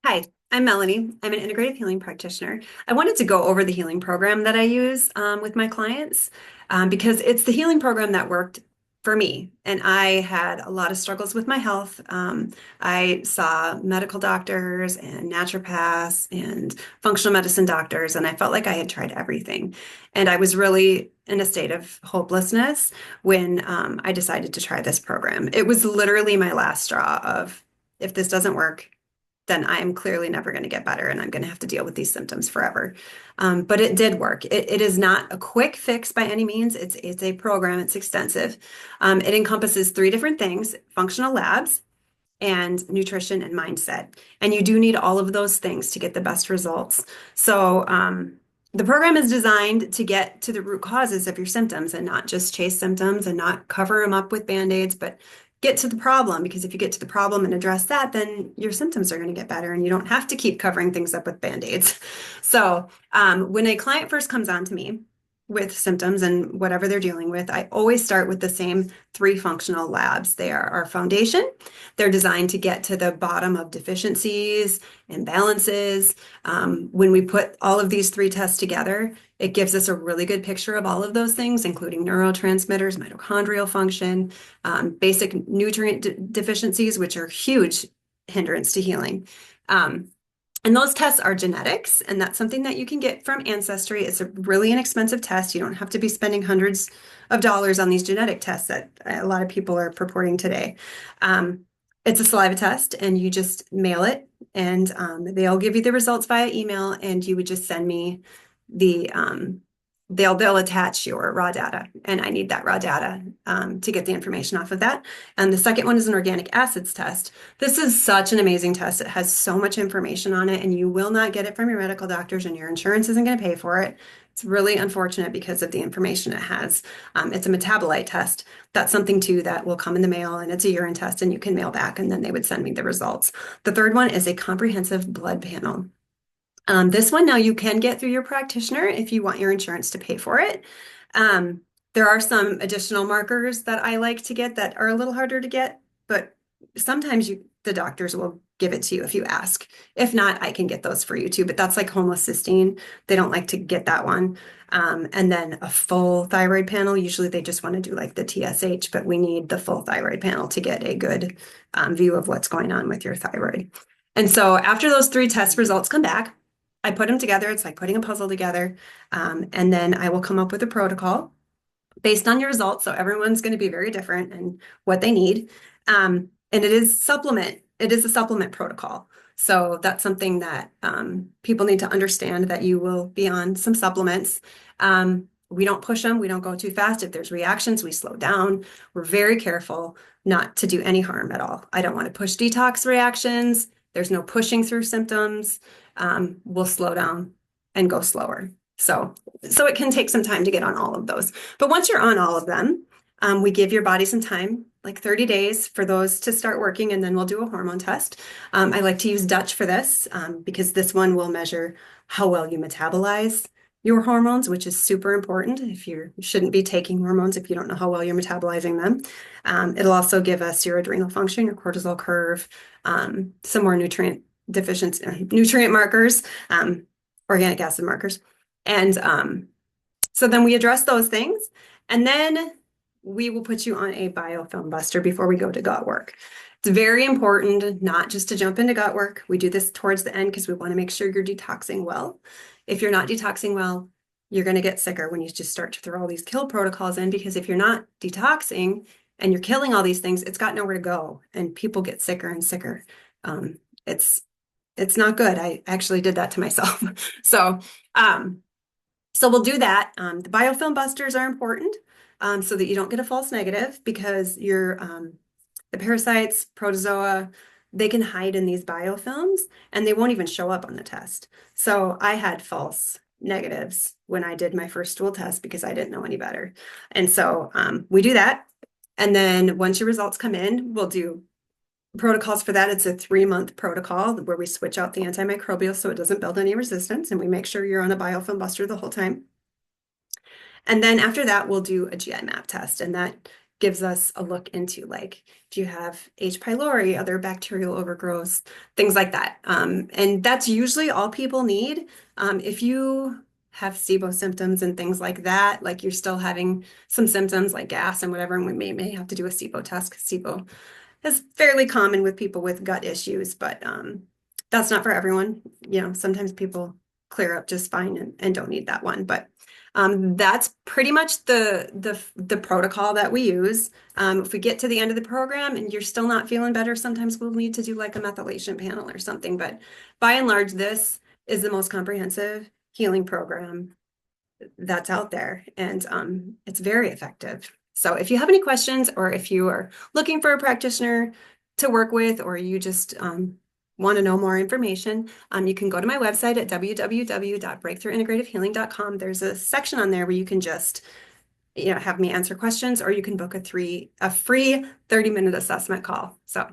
Hi, I'm Melanie. I'm an integrative healing practitioner. I wanted to go over the healing program that I use with my clients because it's the healing program that worked for me. And I had a lot of struggles with my health. I saw medical doctors and naturopaths and functional medicine doctors, and I felt like I had tried everything. And I was really in a state of hopelessness when I decided to try this program. It was literally my last straw of, if this doesn't work, then I'm clearly never going to get better and I'm going to have to deal with these symptoms forever. But it did work. It is not a quick fix by any means. It's a program. It's extensive. It encompasses three different things: functional labs and nutrition and mindset. And you do need all of those things to get the best results. So the program is designed to get to the root causes of your symptoms and not just chase symptoms and not cover them up with band-aids, but get to the problem. Because if you get to the problem and address that, then your symptoms are going to get better and you don't have to keep covering things up with band-aids. So when a client first comes on to me with symptoms and whatever they're dealing with, I always start with the same three functional labs. They are our foundation. They're designed to get to the bottom of deficiencies, imbalances. When we put all of these three tests together, it gives us a really good picture of all of those things, including neurotransmitters, mitochondrial function, basic nutrient deficiencies, which are huge hindrance to healing. And those tests are genetics, and that's something that you can get from Ancestry. It's a really inexpensive test. You don't have to be spending hundreds of dollars on these genetic tests that a lot of people are purporting today. It's a saliva test, and you just mail it, and they'll give you the results via email, and you would just send me the they'll attach your raw data, and I need that raw data to get the information off of that. And the second one is an organic acids test. This is such an amazing test. It has so much information on it, and you will not get it from your medical doctors, and your insurance isn't going to pay for it. It's really unfortunate because of the information it has. It's a metabolite test. That's something too that will come in the mail, and it's a urine test, and you can mail back, and then they would send me the results. The third one is a comprehensive blood panel. This one now you can get through your practitioner if you want your insurance to pay for it. There are some additional markers that I like to get that are a little harder to get, but sometimes the doctors will give it to you if you ask. If not, I can get those for you too, but that's like homocysteine. They don't like to get that one. And then a full thyroid panel. Usually they just want to do like the TSH, but we need the full thyroid panel to get a good view of what's going on with your thyroid. And so after those three test results come back, I put them together. It's like putting a puzzle together. And then I will come up with a protocol based on your results. So everyone's going to be very different and what they need. And it is a supplement protocol. So that's something that people need to understand, that you will be on some supplements. We don't push them. We don't go too fast. If there's reactions, we slow down. We're very careful not to do any harm at all. I don't want to push detox reactions. There's no pushing through symptoms. We'll slow down and go slower. So it can take some time to get on all of those. But once you're on all of them, we give your body some time, like 30 days for those to start working, and then we'll do a hormone test. I like to use Dutch for this because this one will measure how well you metabolize your hormones, which is super important. You shouldn't be taking hormones if you don't know how well you're metabolizing them. It'll also give us your adrenal function, your cortisol curve, some more nutrient markers, organic acid markers. And so then we address those things, and then we will put you on a biofilm buster before we go to gut work. It's very important not just to jump into gut work. We do this towards the end because we want to make sure you're detoxing well. If you're not detoxing well, you're going to get sicker when you just start to throw all these kill protocols in, because if you're not detoxing and you're killing all these things, it's got nowhere to go, and people get sicker and sicker. It's not good. I actually did that to myself. So we'll do that. The biofilm busters are important so that you don't get a false negative, because the parasites, protozoa, they can hide in these biofilms and they won't even show up on the test. So I had false negatives when I did my first stool test because I didn't know any better. And so we do that. And then once your results come in, we'll do protocols for that. It's a 3-month protocol where we switch out the antimicrobial so it doesn't build any resistance, and we make sure you're on a biofilm buster the whole time. And then after that, we'll do a GI map test, and that gives us a look into like, do you have H. pylori, other bacterial overgrowths, things like that. And that's usually all people need. If you have SIBO symptoms and things like that, like you're still having some symptoms like gas and whatever, and we may have to do a SIBO test because SIBO is fairly common with people with gut issues, but that's not for everyone. You know, sometimes people clear up just fine and don't need that one. But that's pretty much the protocol that we use. If we get to the end of the program and you're still not feeling better, sometimes we'll need to do like a methylation panel or something. But by and large, this is the most comprehensive healing program that's out there, and it's very effective. So if you have any questions, or if you are looking for a practitioner to work with, or you just want to know more information, you can go to my website at www.breakthroughintegrativehealing.com. There's a section on there where you can just, have me answer questions, or you can book a free 30-minute assessment call. So